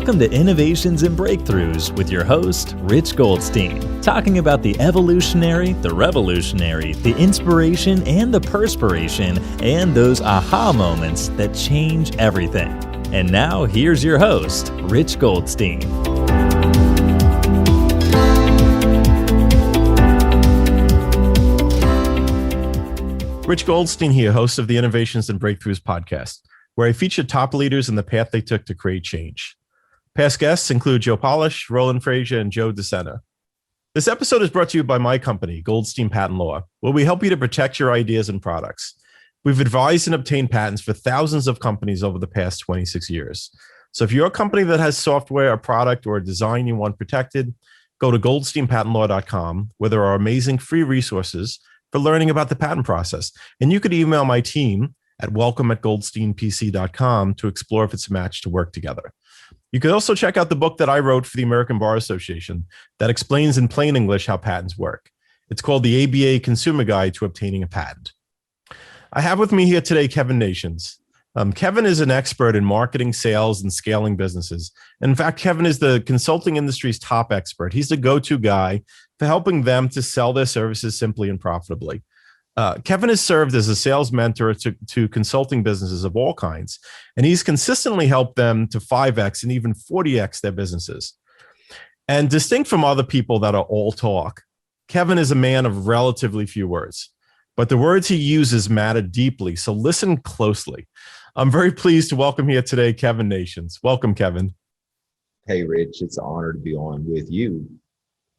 Welcome to Innovations and Breakthroughs with your host, Rich Goldstein, talking about the evolutionary, the revolutionary, the inspiration and the perspiration, and those aha moments that change everything. And now, here's your host, Rich Goldstein. Rich Goldstein here, host of the Innovations and Breakthroughs podcast, where I feature top leaders and the path they took to create change. Past guests include Joe Polish, Roland Frazier, and Joe DeSena. This episode is brought to you by my company, Goldstein Patent Law, where we help you to protect your ideas and products. We've advised and obtained patents for thousands of companies over the past 26 years. So if you're a company that has software, a product, or a design you want protected, go to goldsteinpatentlaw.com, where there are amazing free resources for learning about the patent process. And you could email my team at welcome@goldsteinpc.com to explore if it's a match to work together. You could also check out the book that I wrote for the American Bar Association that explains in plain English how patents work. It's called the ABA Consumer Guide to Obtaining a Patent. I have with me here today Kevin Nations. Kevin is an expert in marketing, sales, and scaling businesses. In fact, Kevin is the consulting industry's top expert. He's the go-to guy for helping them to sell their services simply and profitably. Kevin has served as a sales mentor to consulting businesses of all kinds, and he's consistently helped them to 5X and even 40X their businesses. And distinct from other people that are all talk, Kevin is a man of relatively few words, but the words he uses matter deeply, so listen closely. I'm very pleased to welcome here today Kevin Nations. Welcome, Kevin. Hey, Rich, it's an honor to be on with you.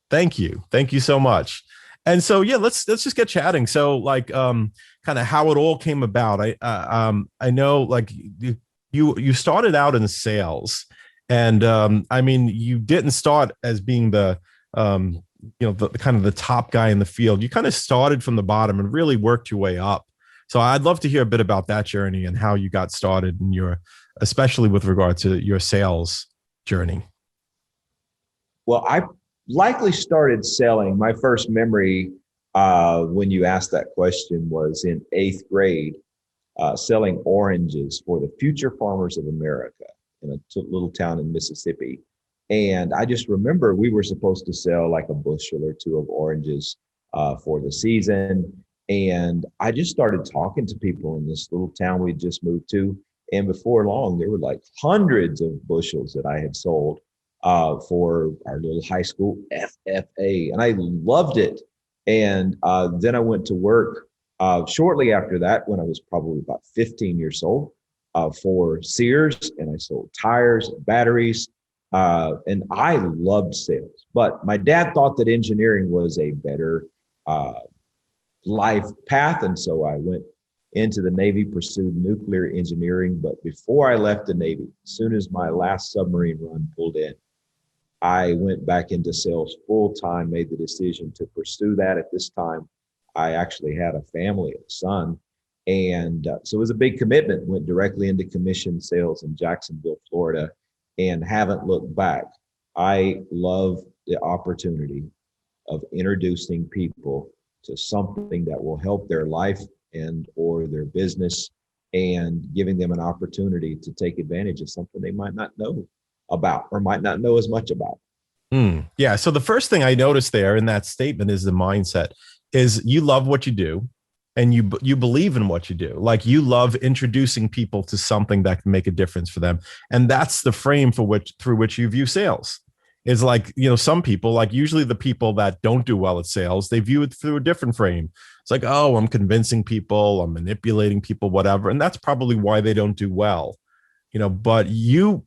Thank you. Thank you so much. And so, yeah, let's just get chatting. So, kind of how it all came about. I know, like you started out in sales, and you didn't start as being the kind of the top guy in the field. You kind of started from the bottom and really worked your way up. So, I'd love to hear a bit about that journey and how you got started in especially with regard to your sales journey. Well, I likely started selling. My first memory when you asked that question was in 8th grade, selling oranges for the Future Farmers of America in a little town in Mississippi. And I just remember we were supposed to sell like a bushel or two of oranges for the season. And I just started talking to people in this little town we'd just moved to. And before long, there were like hundreds of bushels that I had sold for our little high school FFA, and I loved it. And then I went to work shortly after that, when I was probably about 15 years old, for Sears, and I sold tires and batteries, and I loved sales. But my dad thought that engineering was a better life path, and so I went into the Navy, pursued nuclear engineering. But before I left the Navy, as soon as my last submarine run pulled in, I went back into sales full time, made the decision to pursue that. At this time, I actually had a family, a son. And so it was a big commitment, went directly into commission sales in Jacksonville, Florida, and haven't looked back. I love the opportunity of introducing people to something that will help their life and or their business, and giving them an opportunity to take advantage of something they might not know about or might not know as much about. Yeah. So the first thing I noticed there in that statement is the mindset is you love what you do and you believe in what you do. Like you love introducing people to something that can make a difference for them. And that's the frame through which you view sales. Is like, some people, like usually the people that don't do well at sales, they view it through a different frame. It's like, oh, I'm convincing people, I'm manipulating people, whatever. And that's probably why they don't do well, but you're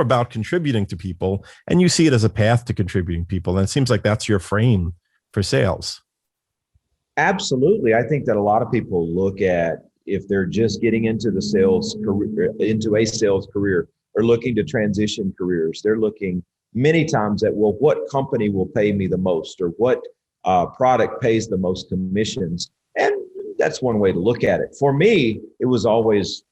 about contributing to people, and you see it as a path to contributing people. And it seems like that's your frame for sales. Absolutely. I think that a lot of people look at, if they're just getting into the sales career, into a sales career, or looking to transition careers, they're looking many times at, well, what company will pay me the most, or what product pays the most commissions? And that's one way to look at it. For me, it was always,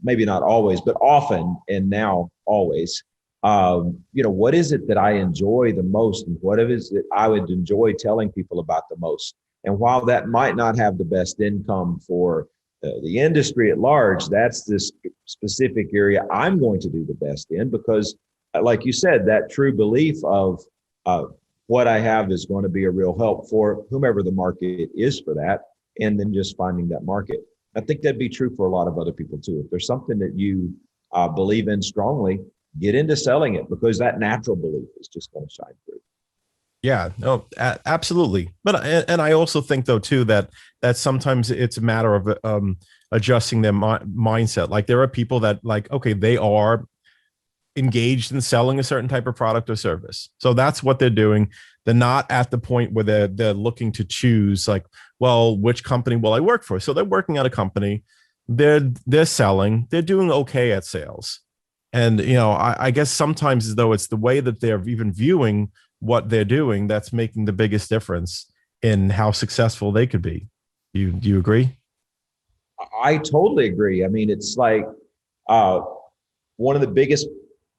maybe not always, but often, and now always, what is it that I enjoy the most, and what is it I would enjoy telling people about the most? And while that might not have the best income for the industry at large, that's this specific area I'm going to do the best in, because like you said, that true belief of what I have is going to be a real help for whomever the market is for that, and then just finding that market. I think that'd be true for a lot of other people too. If there's something that you believe in strongly, get into selling it, because that natural belief is just going to shine through. Yeah, no, absolutely. But and I also think though too that sometimes it's a matter of adjusting their mindset. Like there are people that like, okay, they are engaged in selling a certain type of product or service, so that's what they're doing. They're not at the point where they're looking to choose like, well, which company will I work for? So they're working at a company, they're selling, they're doing okay at sales, and I guess sometimes as though it's the way that they're even viewing what they're doing that's making the biggest difference in how successful they could be. Do you agree? I totally agree. I mean, it's like one of the biggest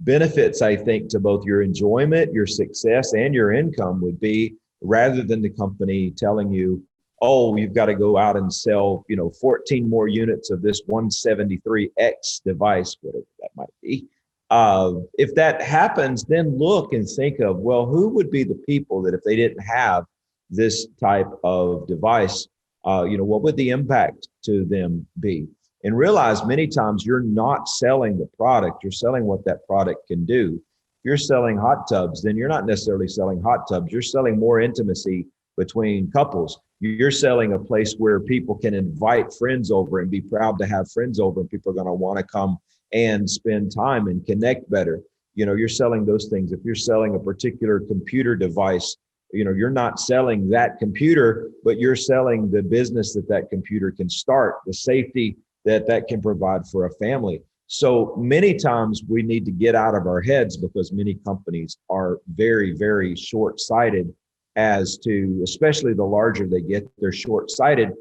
benefits, I think, to both your enjoyment, your success, and your income would be, rather than the company telling you, oh, you've got to go out and sell, 14 more units of this 173X device, whatever that might be. If that happens, then look and think of, well, who would be the people that if they didn't have this type of device, what would the impact to them be? And realize many times you're not selling the product, you're selling what that product can do. If you're selling hot tubs, then you're not necessarily selling hot tubs. You're selling more intimacy between couples. You're selling a place where people can invite friends over and be proud to have friends over, and people are going to want to come and spend time and connect better. You're selling those things. If you're selling a particular computer device, you're not selling that computer, but you're selling the business that computer can start, the safety that can provide for a family. So many times we need to get out of our heads, because many companies are very, very short-sighted as to, especially the larger they get, they're short-sighted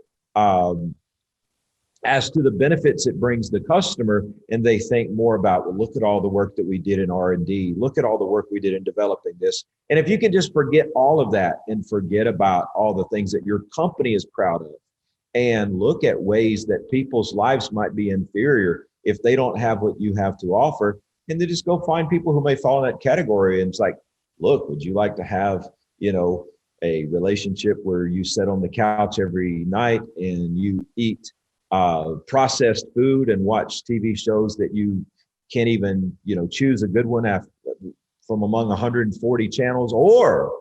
as to the benefits it brings the customer. And they think more about, well, look at all the work that we did in R&D. Look at all the work we did in developing this. And if you can just forget all of that and forget about all the things that your company is proud of, and look at ways that people's lives might be inferior if they don't have what you have to offer, and then just go find people who may fall in that category. And it's like, look, would you like to have, a relationship where you sit on the couch every night and you eat processed food and watch TV shows that you can't even, choose a good one from among 140 channels? Or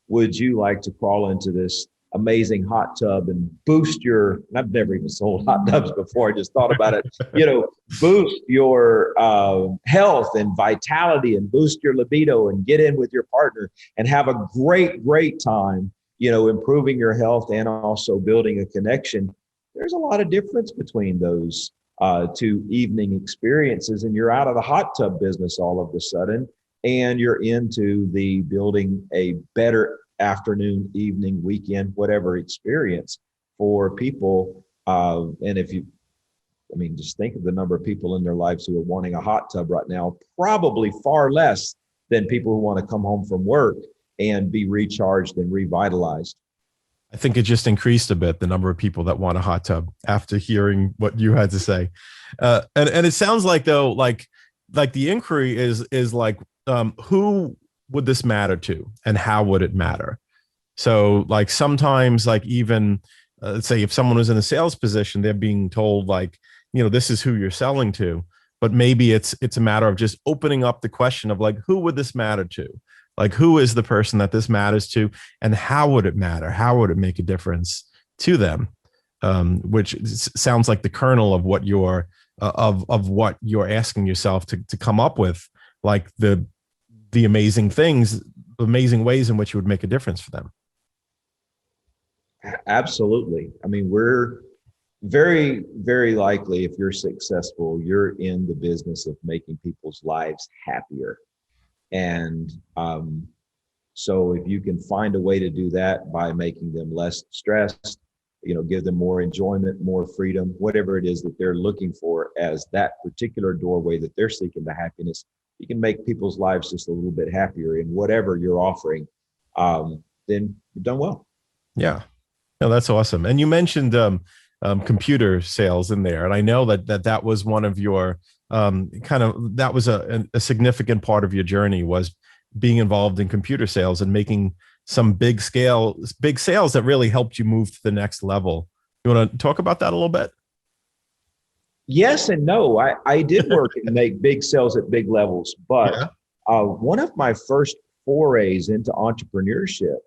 would you like to crawl into this amazing hot tub and boost I've never even sold hot tubs before, I just thought about it, boost your health and vitality, and boost your libido, and get in with your partner and have a great, great time, improving your health and also building a connection? There's a lot of difference between those two evening experiences, and you're out of the hot tub business all of a sudden, and you're into the building a better afternoon, evening, weekend, whatever experience for people. And just think of the number of people in their lives who are wanting a hot tub right now, probably far less than people who want to come home from work and be recharged and revitalized. I think it just increased a bit, the number of people that want a hot tub after hearing what you had to say. And it sounds like though, like the inquiry is like, who would this matter to, and how would it matter? So like sometimes, like even let's say if someone was in a sales position, they're being told like, this is who you're selling to, but maybe it's a matter of just opening up the question of like, who would this matter to? Like, who is the person that this matters to, and how would it matter? How would it make a difference to them? Which sounds like the kernel of what you're what you're asking yourself to come up with, like the amazing things, amazing ways in which it would make a difference for them. Absolutely. I mean, we're very, very likely, if you're successful, you're in the business of making people's lives happier. And so if you can find a way to do that by making them less stressed, give them more enjoyment, more freedom, whatever it is that they're looking for as that particular doorway that they're seeking the happiness, you can make people's lives just a little bit happier in whatever you're offering, then you've done well. Yeah. No, that's awesome. And you mentioned computer sales in there. And I know that was one of your that was a significant part of your journey, was being involved in computer sales and making some big sales that really helped you move to the next level. You want to talk about that a little bit? Yes and no. I did work and make big sales at big levels, but one of my first forays into entrepreneurship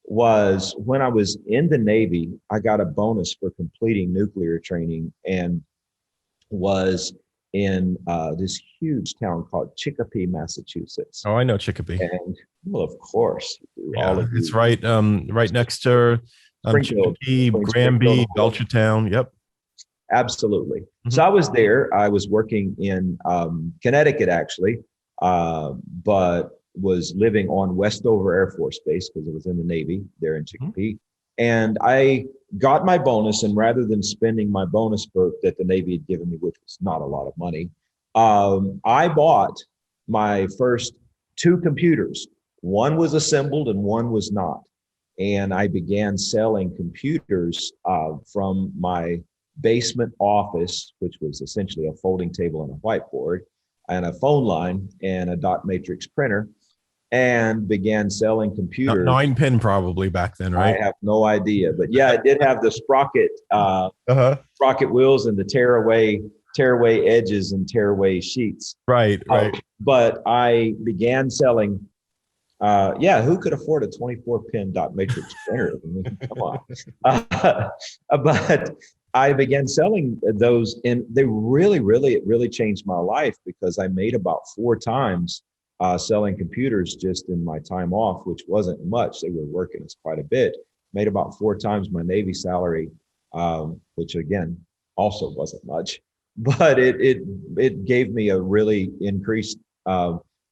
was when I was in the Navy. I got a bonus for completing nuclear training and was in this huge town called Chicopee, Massachusetts. Oh, I know Chicopee. And well, of course, it's right next to Chicopee, Granby, Belchertown. Yep. Absolutely. So I was there. I was working in Connecticut, actually, but was living on Westover Air Force Base because I was in the Navy there in Chicopee. And I got my bonus, and rather than spending my bonus that the Navy had given me, which was not a lot of money, I bought my first 2 computers. One was assembled and one was not. And I began selling computers from my basement office, which was essentially a folding table and a whiteboard and a phone line and a dot matrix printer, and began selling computers. 9-pin probably back then, right? I have no idea, but yeah, it did have the sprocket wheels and the tearaway edges and tearaway sheets. Right. But I began selling. Who could afford a 24-pin dot matrix printer? I mean, come on. But I began selling those, and they really changed my life, because I made about 4 times selling computers just in my time off, which wasn't much. They were working us quite a bit. Made about 4 times my Navy salary, which again also wasn't much, but it gave me a really increased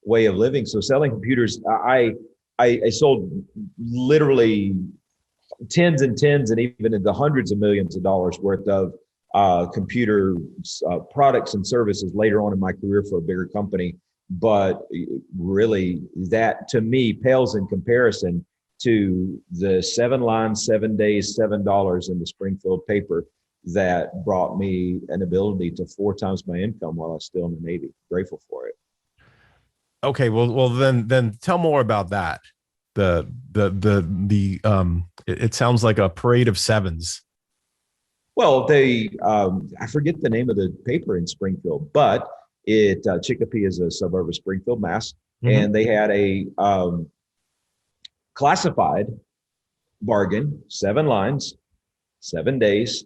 way of living. So selling computers, I sold literally tens and even in the hundreds of millions of dollars worth of computer products and services later on in my career for a bigger company. But really, that to me pales in comparison to the 7 lines, 7 days, $7 in the Springfield paper that brought me an ability to 4 times my income while I was still in the Navy. Grateful for it. Okay, well then tell more about that. It sounds like a parade of 7s. Well, I forget the name of the paper in Springfield, but Chicopee is a suburb of Springfield, Mass. And they had a classified bargain, 7 lines, 7 days,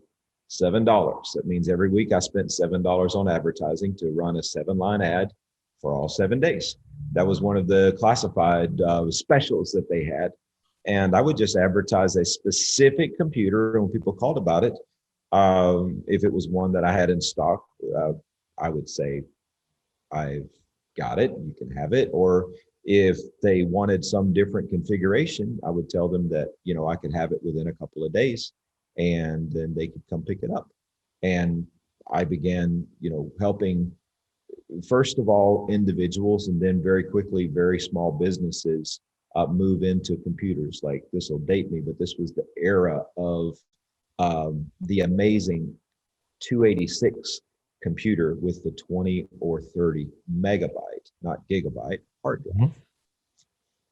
$7. That means every week I spent $7 on advertising to run a 7-line ad for all 7 days. That was one of the classified specials that they had. And I would just advertise a specific computer, and when people called about it, if it was one that I had in stock, I would say, I've got it, you can have it. Or if they wanted some different configuration, I would tell them that, I could have it within a couple of days, and then they could come pick it up. And I began, helping, first of all, individuals, and then very quickly, very small businesses move into computers. Like, this will date me, but this was the era of the amazing 286 computer with the 20 or 30 megabyte, not gigabyte, hard drive.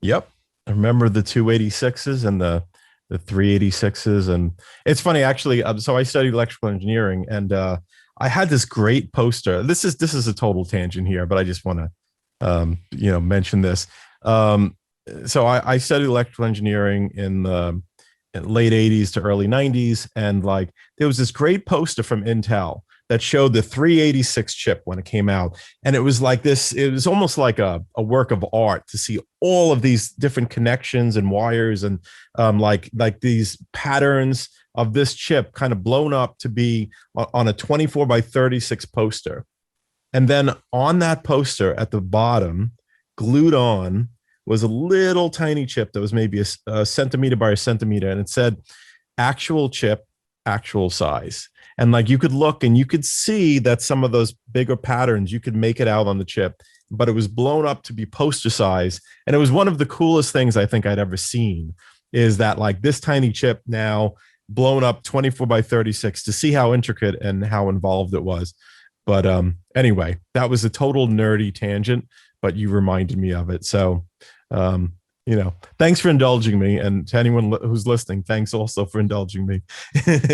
Yep. I remember the 286s and the 386s. And it's funny, actually. So I studied electrical engineering, and I had this great poster. This is a total tangent here, but I just want to, mention this. So I studied electrical engineering in the late 80s to early 90s. And there was this great poster from Intel that showed the 386 chip when it came out. And it was like this, it was almost like a work of art to see all of these different connections and wires and like these patterns of this chip kind of blown up to be on a 24 by 36 poster. And then on that poster at the bottom, glued on, was a little tiny chip that was maybe a centimeter by a centimeter. And it said, actual chip, actual size. And you could look and you could see that some of those bigger patterns, you could make it out on the chip, but it was blown up to be poster size. And it was one of the coolest things I think I'd ever seen, is that this tiny chip now blown up 24 by 36 to see how intricate and how involved it was. But anyway, that was a total nerdy tangent, but you reminded me of it. So, thanks for indulging me. And to anyone who's listening, thanks also for indulging me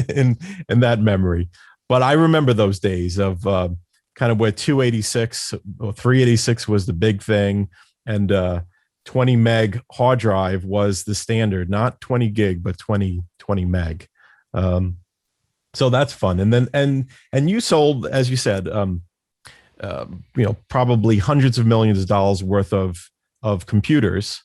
in that memory. But I remember those days of kind of where 286 or 386 was the big thing. And 20 meg hard drive was the standard, not 20 gig, but 20 meg. So that's fun. And then, and you sold, as you said, probably hundreds of millions of dollars worth of computers.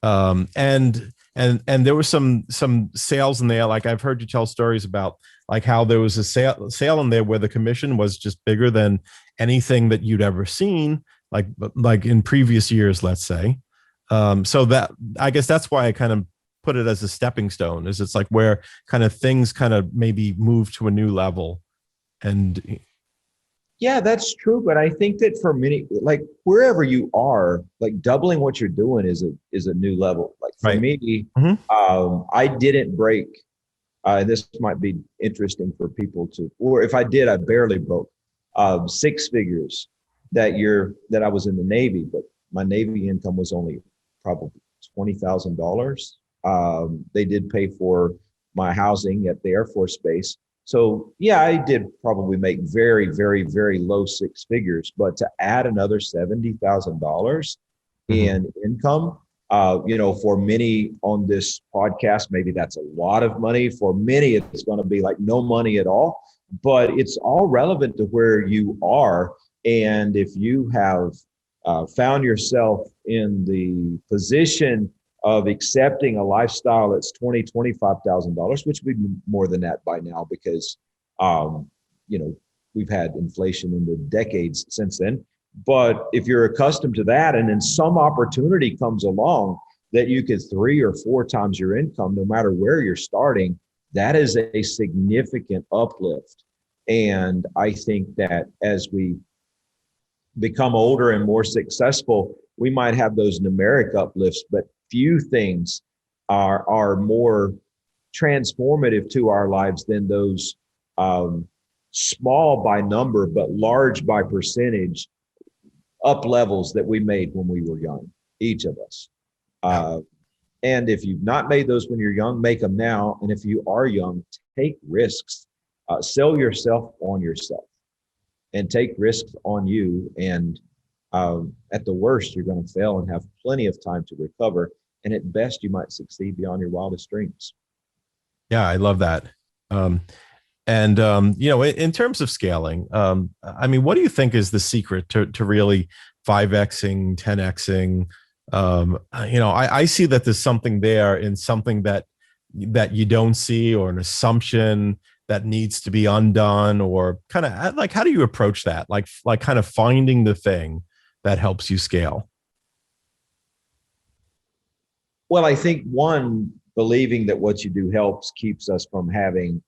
And there were some sales in there. Like I've heard you tell stories about like how there was a sale in there where the commission was just bigger than anything that you'd ever seen, like in previous years, let's say. So that, I guess that's why I kind of put it as a stepping stone, is it's like where kind of things kind of maybe move to a new level. And yeah, that's true. But I think that for many, like wherever you are, like doubling what you're doing is a new level. Like for me, I didn't break. This might be interesting for people to, or if I did, I barely broke 6 figures that year that I was in the Navy, but my Navy income was only probably $20,000. They did pay for my housing at the Air Force Base. So yeah, I did probably make very, very, very low 6 figures, but to add another $70,000 in income, for many on this podcast, maybe that's a lot of money. For many, it's going to be like no money at all, but it's all relevant to where you are. And if you have found yourself in the position of accepting a lifestyle that's $25,000, which would be more than that by now because, we've had inflation in the decades since then. But if you're accustomed to that and then some opportunity comes along that you could 3 or 4 times your income, no matter where you're starting, that is a significant uplift. And I think that as we become older and more successful, we might have those numeric uplifts, but few things are more transformative to our lives than those small by number, but large by percentage up levels that we made when we were young, each of us. And if you've not made those when you're young, make them now. And if you are young, take risks, sell yourself on yourself and take risks on you. And at the worst, you're going to fail and have plenty of time to recover. And at best, you might succeed beyond your wildest dreams. Yeah, I love that. In terms of scaling, what do you think is the secret to really 5Xing, 10Xing? I see that there's something there in something that you don't see, or an assumption that needs to be undone, or kind of like, how do you approach that? Like kind of finding the thing that helps you scale. Well, I think one, believing that what you do helps keeps us from having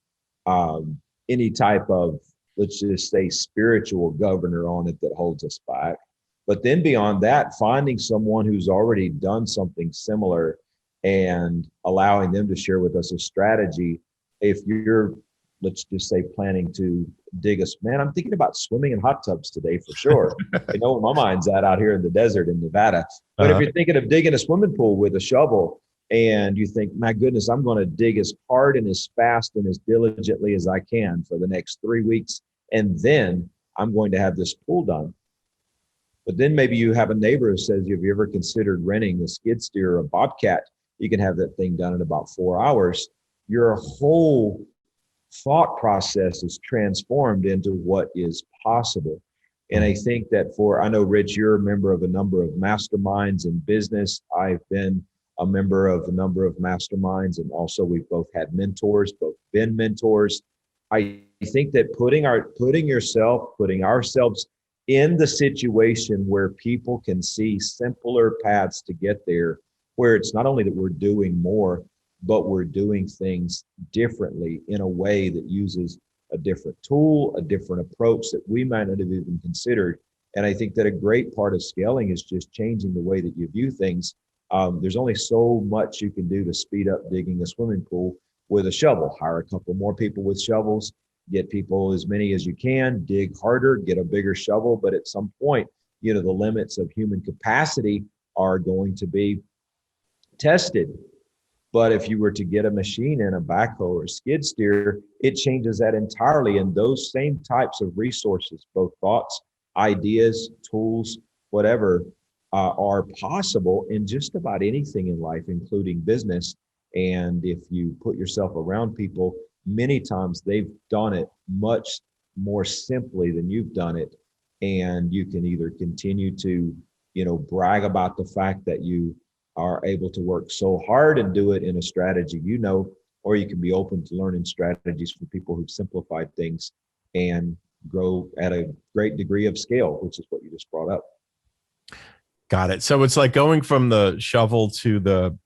any type of, let's just say, spiritual governor on it that holds us back. But then beyond that, finding someone who's already done something similar and allowing them to share with us a strategy. If you're, let's just say, planning to dig us, man, I'm thinking about swimming in hot tubs today for sure. I know where my mind's at out here in the desert in Nevada. But if you're thinking of digging a swimming pool with a shovel, and you think, my goodness, I'm going to dig as hard and as fast and as diligently as I can for the next 3 weeks, and then I'm going to have this pool done. But then maybe you have a neighbor who says, have you ever considered renting a skid steer or a Bobcat? You can have that thing done in about 4 hours. Your whole thought process is transformed into what is possible. And I think that I know, Rich, you're a member of a number of masterminds in business. I've been a member of a number of masterminds, and also we've both had mentors, both been mentors. I think that putting ourselves in the situation where people can see simpler paths to get there, where it's not only that we're doing more, but we're doing things differently in a way that uses a different tool, a different approach that we might not have even considered. And I think that a great part of scaling is just changing the way that you view things. There's only so much you can do to speed up digging a swimming pool. with a shovel. Hire a couple more people with shovels, get people as many as you can, dig harder, get a bigger shovel. But at some point, the limits of human capacity are going to be tested. But if you were to get a machine and a backhoe or a skid steer, it changes that entirely. And those same types of resources, both thoughts, ideas, tools, whatever, are possible in just about anything in life, including business. And if you put yourself around people, many times they've done it much more simply than you've done it. And you can either continue to, brag about the fact that you are able to work so hard and do it in a strategy, or you can be open to learning strategies from people who've simplified things and grow at a great degree of scale, which is what you just brought up. Got it. So it's like going from the shovel to the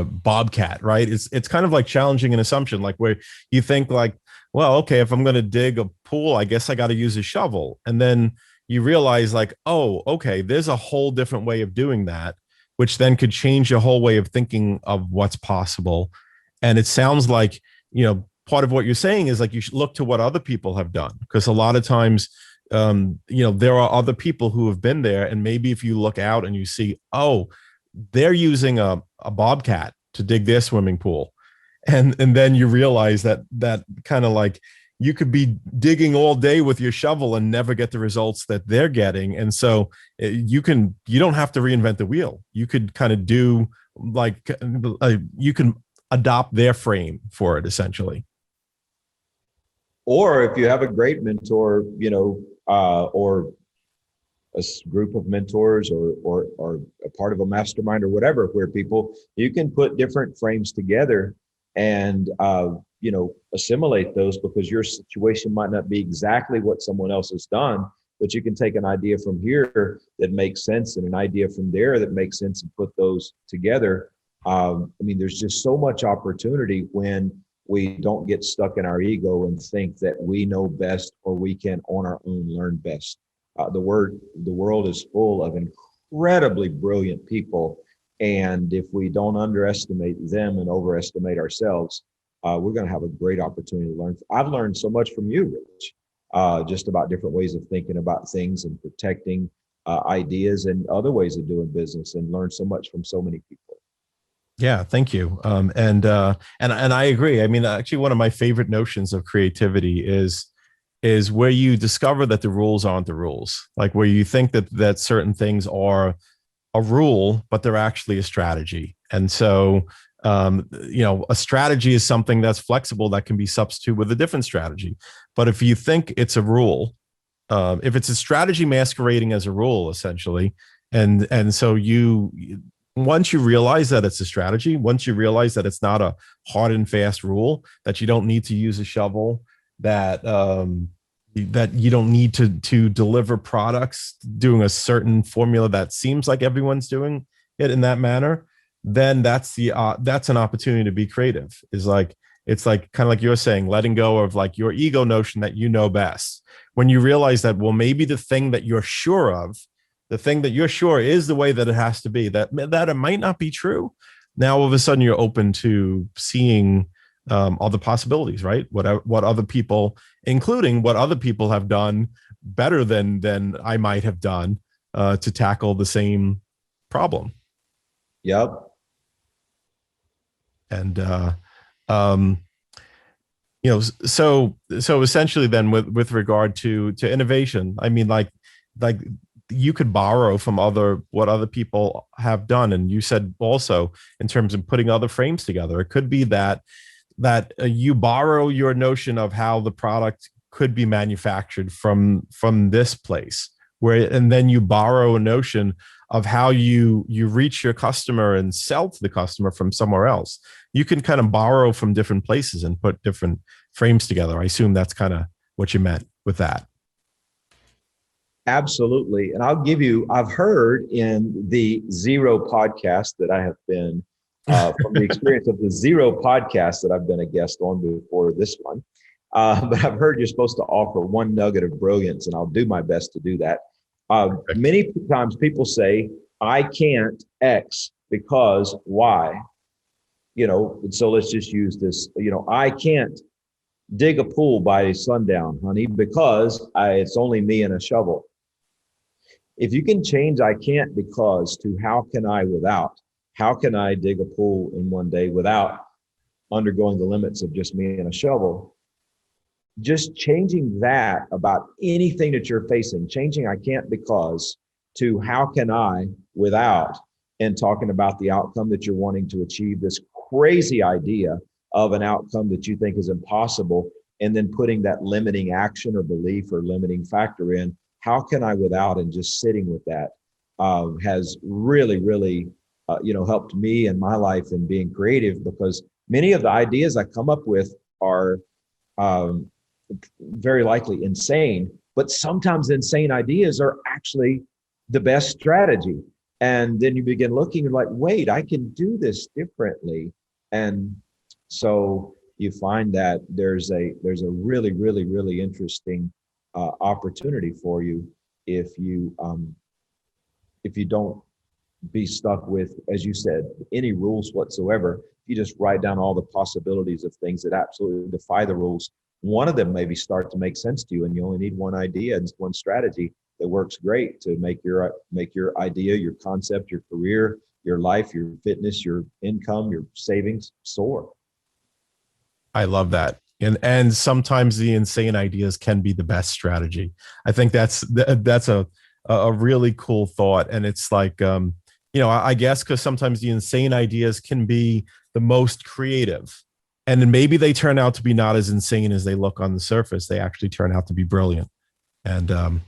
Bobcat, right? It's kind of like challenging an assumption, like where you think like, well, okay, if I'm going to dig a pool, I guess I got to use a shovel. And then you realize like, oh, okay, there's a whole different way of doing that, which then could change your whole way of thinking of what's possible. And it sounds like, part of what you're saying is like, you should look to what other people have done. Because a lot of times, there are other people who have been there. And maybe if you look out and you see, oh, they're using a Bobcat to dig their swimming pool. And then you realize that kind of like you could be digging all day with your shovel and never get the results that they're getting. And so you don't have to reinvent the wheel. You could kind of do like, you can adopt their frame for it essentially. Or if you have a great mentor, or a group of mentors or a part of a mastermind or whatever, where you can put different frames together and, assimilate those, because your situation might not be exactly what someone else has done, but you can take an idea from here that makes sense and an idea from there that makes sense and put those together. There's just so much opportunity when we don't get stuck in our ego and think that we know best or we can on our own learn best. The world is full of incredibly brilliant people. And if we don't underestimate them and overestimate ourselves, we're going to have a great opportunity to learn. I've learned so much from you, Rich, just about different ways of thinking about things and protecting ideas and other ways of doing business, and learned so much from so many people. Yeah, thank you. And I agree. Actually, one of my favorite notions of creativity is where you discover that the rules aren't the rules, like where you think that certain things are a rule, but they're actually a strategy. And so, a strategy is something that's flexible that can be substituted with a different strategy. But if you think it's a rule, if it's a strategy masquerading as a rule, essentially, and so once you realize that it's a strategy, once you realize that it's not a hard and fast rule, that you don't need to use a shovel, that you don't need to deliver products doing a certain formula that seems like everyone's doing it in that manner, then that's an opportunity to be creative. It's like kind of like you're saying, letting go of like your ego notion that you know best. When you realize that, well, maybe the thing that you're sure of, the thing that you're sure is the way that it has to be, that it might not be true. Now, all of a sudden, you're open to seeing other possibilities, right? What other people, including what other people have done better than I might have done to tackle the same problem. Yep. And so essentially, then with regard to innovation, like you could borrow from what other people have done. And you said also in terms of putting other frames together, it could be that you borrow your notion of how the product could be manufactured from this place, and then you borrow a notion of how you reach your customer and sell to the customer from somewhere else. You can kind of borrow from different places and put different frames together. I assume that's kind of what you meant with that. Absolutely. And I've heard in the Zero podcast that I have been, from the experience of the Zero podcast that I've been a guest on before this one, but I've heard you're supposed to offer one nugget of brilliance, and I'll do my best to do that. Many times people say, I can't X because Y. So let's just use this, I can't dig a pool by sundown, honey, because it's only me and a shovel. If you can change I can't because to how can I without, how can I dig a pool in one day without undergoing the limits of just me and a shovel? Just changing that about anything that you're facing, changing I can't because to how can I without, and talking about the outcome that you're wanting to achieve, this crazy idea of an outcome that you think is impossible, and then putting that limiting action or belief or limiting factor in, how can I without, and just sitting with that has really, really, helped me in my life in being creative, because many of the ideas I come up with are very likely insane, but sometimes insane ideas are actually the best strategy. And then you begin looking and like, wait, I can do this differently. And so you find that there's a really, really, really interesting opportunity for you if you don't be stuck with, as you said, any rules whatsoever. You just write down all the possibilities of things that absolutely defy the rules. One of them maybe start to make sense to you, and you only need one idea and one strategy that works great to make your idea, your concept, your career, your life, your fitness, your income, your savings soar. I love that. And sometimes the insane ideas can be the best strategy. I think that's a really cool thought. And it's like, I guess because sometimes the insane ideas can be the most creative. And then maybe they turn out to be not as insane as they look on the surface. They actually turn out to be brilliant. And on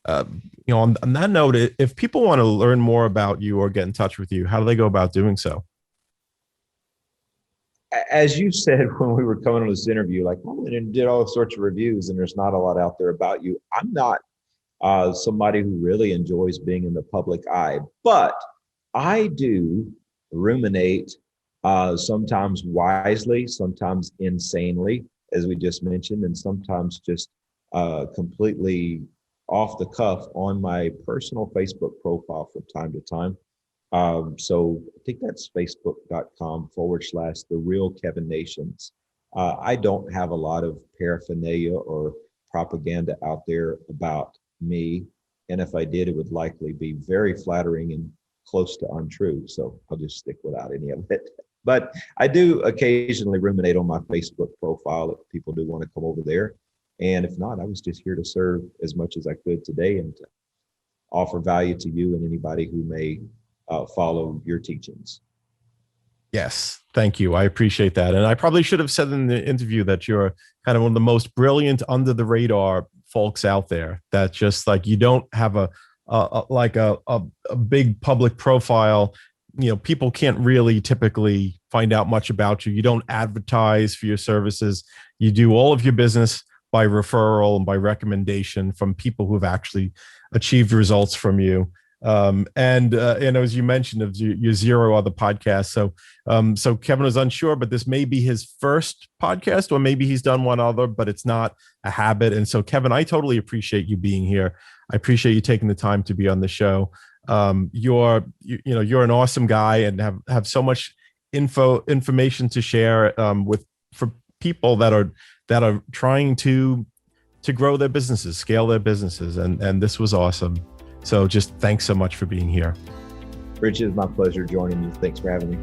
that note, if people want to learn more about you or get in touch with you, how do they go about doing so? As you said when we were coming on this interview, like, and did all sorts of reviews, and there's not a lot out there about you. I'm not somebody who really enjoys being in the public eye, but I do ruminate, sometimes wisely, sometimes insanely, as we just mentioned, and sometimes just completely off the cuff on my personal Facebook profile from time to time. So I think that's facebook.com/The Real Kevin Nations. I don't have a lot of paraphernalia or propaganda out there about me. And if I did, it would likely be very flattering and close to untrue. So I'll just stick without any of it. But I do occasionally ruminate on my Facebook profile if people do want to come over there. And if not, I was just here to serve as much as I could today and to offer value to you and anybody who may follow your teachings. Yes, thank you. I appreciate that. And I probably should have said in the interview that you're kind of one of the most brilliant under the radar folks out there, that just like you don't have a big public profile. People can't really typically find out much about you. You don't advertise for your services. You do all of your business by referral and by recommendation from people who have actually achieved results from you. And as you mentioned, of your 0 other podcasts. So Kevin was unsure, but this may be his first podcast, or maybe he's done one other, but it's not a habit. And so, Kevin, I totally appreciate you being here. I appreciate you taking the time to be on the show. You're an awesome guy and have so much information to share for people that are trying to grow their businesses, scale their businesses, and this was awesome. So just thanks so much for being here. Rich, it's my pleasure joining you. Thanks for having me.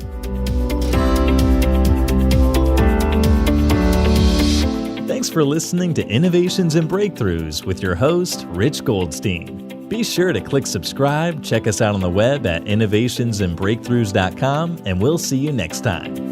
Thanks for listening to Innovations and Breakthroughs with your host, Rich Goldstein. Be sure to click subscribe, check us out on the web at innovationsandbreakthroughs.com, and we'll see you next time.